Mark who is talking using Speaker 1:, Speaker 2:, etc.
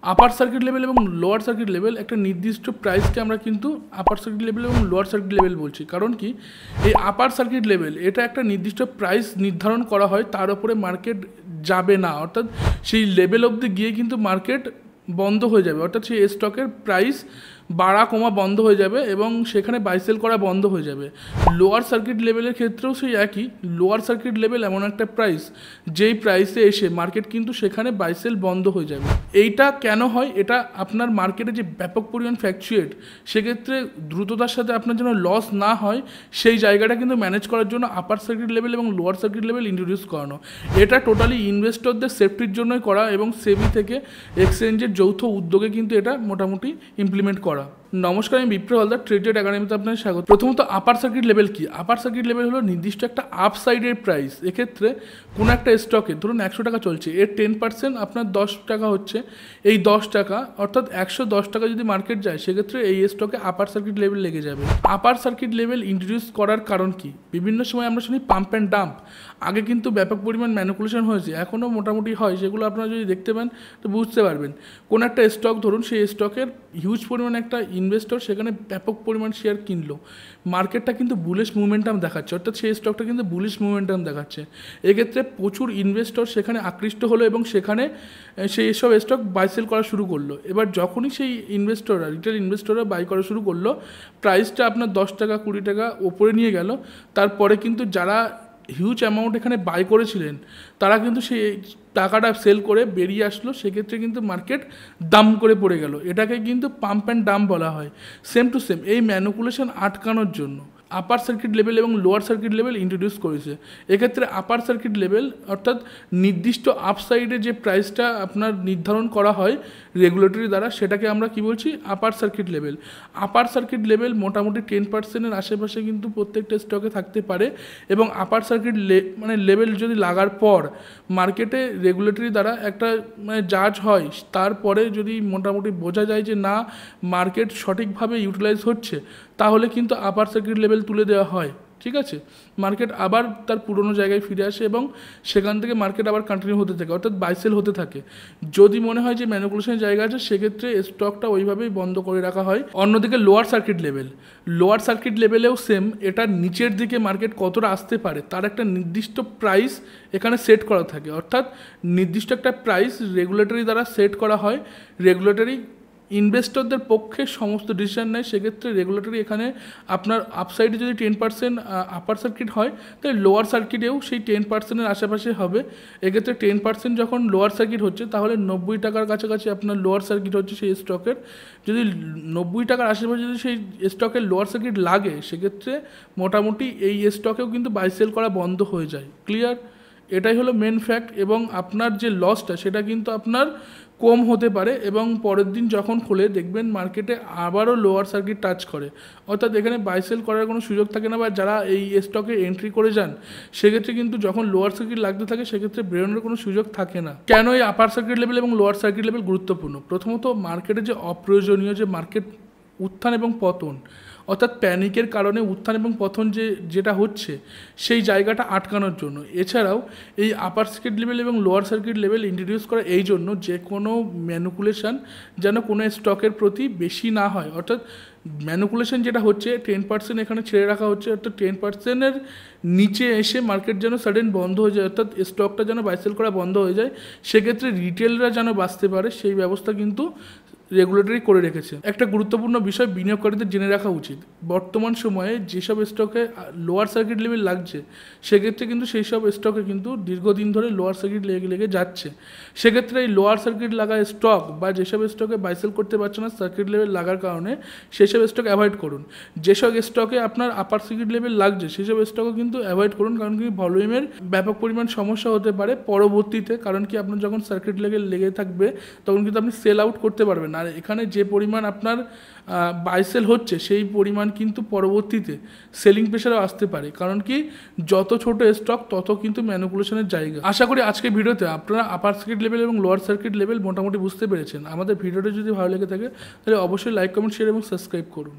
Speaker 1: Upper circuit level এবং lower circuit level একটা নির্দিষ্ট প্রাইসকে আমরা কিন্তু আপার সার্কিট লেভেল এবং লোয়ার সার্কিট লেভেল বলছি। কারণ কি, এই আপার সার্কিট লেভেল এটা একটা নির্দিষ্ট প্রাইস নির্ধারণ করা হয়, তার উপরে মার্কেট যাবে না, অর্থাৎ সেই লেভেল অবধি গিয়ে কিন্তু মার্কেট বন্ধ হয়ে যাবে, অর্থাৎ সেই স্টকের প্রাইস বাড়া কমা বন্ধ হয়ে যাবে এবং সেখানে বাইসেল করা বন্ধ হয়ে যাবে। লোয়ার সার্কিট লেভেলের ক্ষেত্রেও সেই একই। লোয়ার সার্কিট লেভেল এমন একটা প্রাইস যেই প্রাইসে এসে মার্কেট কিন্তু সেখানে বাইসেল বন্ধ হয়ে যাবে। এইটা কেন হয়? এটা আপনার মার্কেটে যে ব্যাপক পরিমাণ ফ্ল্যাকচুয়েট, সেক্ষেত্রে দ্রুততার সাথে আপনার যেন লস না হয় সেই জায়গাটা কিন্তু ম্যানেজ করার জন্য আপার সার্কিট লেভেল এবং লোয়ার সার্কিট লেভেল ইন্ট্রোডিউস করানো। এটা টোটালি ইনভেস্টরদের সেফটির জন্যই করা এবং সেবি থেকে এক্সচেঞ্জের যৌথ উদ্যোগে কিন্তু এটা মোটামুটি ইমপ্লিমেন্ট করা। নমস্কার, আমি বিপ্র হালদার, ট্রেডেড একাডেমিতে আপনাদের স্বাগত। প্রথমত আপার সার্কিট লেভেল কি? আপার সার্কিট লেভেল হলো নির্দিষ্ট একটা আপসাইডের প্রাইস। এক্ষেত্রে কোনো একটা স্টকে ধরুন 100 টাকা চলছে, এর 10% আপনার 10 টাকা হচ্ছে। এই 10 টাকা অর্থাৎ 110 টাকা যদি মার্কেট যায়, সেক্ষেত্রে এই স্টকে আপার সার্কিট লেভেল লেগে যাবে। আপার সার্কিট লেভেল ইন্ট্রোডিউস করার কারণ কি? বিভিন্ন সময় আমরা শুনি পাম্প অ্যান্ড ডাম্প। আগে কিন্তু ব্যাপক পরিমাণ ম্যানিপুলেশন হয়েছে, এখনও মোটামুটি হয়, সেগুলো আপনারা যদি দেখতে পান তো বুঝতে পারবেন। কোনো একটা স্টক ধরুন, সেই স্টকের হিউজ পরিমাণ একটা ইনভেস্টর সেখানে ব্যাপক পরিমাণ শেয়ার কিনলো, মার্কেটটা কিন্তু বুলিশ মুভমেন্টাম দেখাচ্ছে, অর্থাৎ সেই স্টকটা কিন্তু বুলিশ মুভমেন্টাম দেখাচ্ছে। এক্ষেত্রে প্রচুর ইনভেস্টর সেখানে আকৃষ্ট হলো এবং সেখানে সেই সব স্টক বাই সেল করা শুরু করলো। এবার যখনই সেই ইনভেস্টররা, রিটেল ইনভেস্টররা বাই করা শুরু করলো, প্রাইসটা আপনার 10 টাকা 20 টাকা ওপরে নিয়ে গেল। তারপরে কিন্তু যারা হিউজ অ্যামাউন্ট এখানে বাই করেছিলেন, তারা কিন্তু সেই টাকাটা সেল করে বেরিয়ে আসলো। সেক্ষেত্রে কিন্তু মার্কেট দাম করে পড়ে গেল। এটাকে কিন্তু পাম্প অ্যান্ড ডাম্প বলা হয়। সেম টু সেম এই ম্যানিপুলেশন আটকানোর জন্য আপার সার্কিট লেভেল এবং লোয়ার সার্কিট লেভেল ইন্ট্রোডিউস করেছে। এক্ষেত্রে আপার সার্কিট লেভেল অর্থাৎ নির্দিষ্ট আপসাইডে যে প্রাইসটা আপনার নির্ধারণ করা হয় রেগুলেটরি দ্বারা, সেটাকে আমরা কি বলছি? Upper circuit level. Upper circuit level মোটামুটি 10%-এর আশেপাশে কিন্তু প্রত্যেকটা স্টকে থাকতে পারে এবং আপার সার্কিট লেভেল যদি লাগার পর মার্কেটে রেগুলেটরি দ্বারা একটা জাজ হয়, তারপরে যদি মোটামুটি বোঝা যায় যে না, মার্কেট সঠিকভাবে ইউটিলাইজ হচ্ছে, তাহলে কিন্তু আপার সার্কিট লেভেল তুলে দেওয়া হয়। ঠিক আছে, মার্কেট আবার তার পুরনো জায়গায় ফিরে আসে এবং সেখান থেকে মার্কেট আবার কন্টিনিউ হতে থাকে, অর্থাৎ বাইসেল হতে থাকে। যদি মনে হয় যে ম্যানিপুলেশনের জায়গা আছে, সেক্ষেত্রে স্টকটা ওইভাবেই বন্ধ করে রাখা হয়। অন্যদিকে lower circuit level, lower circuit লেভেলেও সেম। এটার নিচের দিকে মার্কেট কতটা আসতে পারে তার একটা নির্দিষ্ট প্রাইস এখানে সেট করা থাকে, অর্থাৎ নির্দিষ্ট একটা প্রাইস রেগুলেটরি দ্বারা সেট করা হয়। রেগুলেটরি ইনভেস্টরদের পক্ষে সমস্ত ডিসিশন নেয়। সেক্ষেত্রে রেগুলেটরি এখানে আপনার আপসাইডে যদি 10% আপার সার্কিট হয়, তাহলে লোয়ার সার্কিটেও সেই 10%-এর আশেপাশে হবে। এক্ষেত্রে 10% যখন লোয়ার সার্কিট হচ্ছে, তাহলে 90 টাকার কাছাকাছি আপনার লোয়ার সার্কিট হচ্ছে সেই স্টকের। যদি 90 টাকার আশেপাশে যদি সেই স্টকের লোয়ার সার্কিট লাগে, সেক্ষেত্রে মোটামুটি এই স্টকেও কিন্তু বাই সেল করা বন্ধ হয়ে যায়। ক্লিয়ার? এটাই হলো মেন ফ্যাক্ট। এবং আপনার যে লসটা, সেটা কিন্তু আপনার কম হতে পারে এবং পরের দিন যখন খুলে দেখবেন মার্কেটে আবারও লোয়ার সার্কিট টাচ করে, অর্থাৎ এখানে বাই সেল করার কোনো সুযোগ থাকে না। বা যারা এই স্টকে এন্ট্রি করে যান, সেক্ষেত্রে কিন্তু যখন লোয়ার সার্কিট লাগতে থাকে, সেক্ষেত্রে বেরোনোর কোনো সুযোগ থাকে না। কেন এই আপার সার্কিট লেভেল এবং লোয়ার সার্কিট লেভেল গুরুত্বপূর্ণ? প্রথমত, মার্কেটে যে অপ্রয়োজনীয় যে মার্কেট উত্থান এবং পতন, অর্থাৎ প্যানিকের কারণে উত্থান এবং পতন যেটা হচ্ছে, সেই জায়গাটা আটকানোর জন্য। এছাড়াও এই আপার সার্কিট লেভেল এবং লোয়ার সার্কিট লেভেল ইন্ট্রোডিউস করা এই জন্য, যে কোনো ম্যানিপুলেশন যেন কোনো স্টকের প্রতি বেশি না হয়। অর্থাৎ ম্যানিপুলেশন যেটা হচ্ছে 10% এখানে ছেড়ে রাখা হচ্ছে, অর্থাৎ 10%-এর নিচে এসে মার্কেট যেন সাডেন বন্ধ হয়ে যায়, অর্থাৎ স্টকটা যেন বাইসেল করা বন্ধ হয়ে যায়। সেক্ষেত্রে রিটেলরা যেন বাঁচতে পারে, সেই ব্যবস্থা কিন্তু রেগুলেটরি করে রেখেছে। একটা গুরুত্বপূর্ণ বিষয় বিনিয়োগকারীদের জেনে রাখা উচিত। বর্তমান সময়ে যেসব স্টকে লোয়ার সার্কিট লেভেল লাগছে, সেক্ষেত্রে কিন্তু সেই সব স্টকে কিন্তু দীর্ঘদিন ধরে লোয়ার সার্কিট লেগে যাচ্ছে। সেক্ষেত্রে এই লোয়ার সার্কিট লাগা স্টক বা যেসব স্টকে বাইসেল করতে পারছে না সার্কিট লেভেল লাগার কারণে, সেসব স্টক অ্যাভয়েড করুন। যেসব স্টকে আপনার আপার সার্কিট লেভেল লাগছে, সেসব স্টকও কিন্তু অ্যাভয়েড করুন, কারণ কি ভলিউমের ব্যাপক পরিমাণ সমস্যা হতে পারে পরবর্তীতে। কারণ কি, আপনার যখন সার্কিট লেভেল লেগে থাকবে, তখন কিন্তু আপনি সেল আউট করতে পারবেন। আর এখানে যে পরিমাণ আপনার বাইসেল হচ্ছে, সেই পরিমাণ কিন্তু পরবর্তীতে সেলিং প্রেশারও আসতে পারে। কারণ কি, যত ছোট স্টক তত কিন্তু ম্যানিপুলেশনের জায়গা। আশা করি আজকের ভিডিওতে আপনারা আপার সার্কিট লেভেল এবং লোয়ার সার্কিট লেভেল মোটামুটি বুঝতে পেরেছেন। আমাদের ভিডিওটা যদি ভালো লেগে থাকে, তাহলে অবশ্যই লাইক, কমেন্ট, শেয়ার এবং সাবস্ক্রাইব করুন।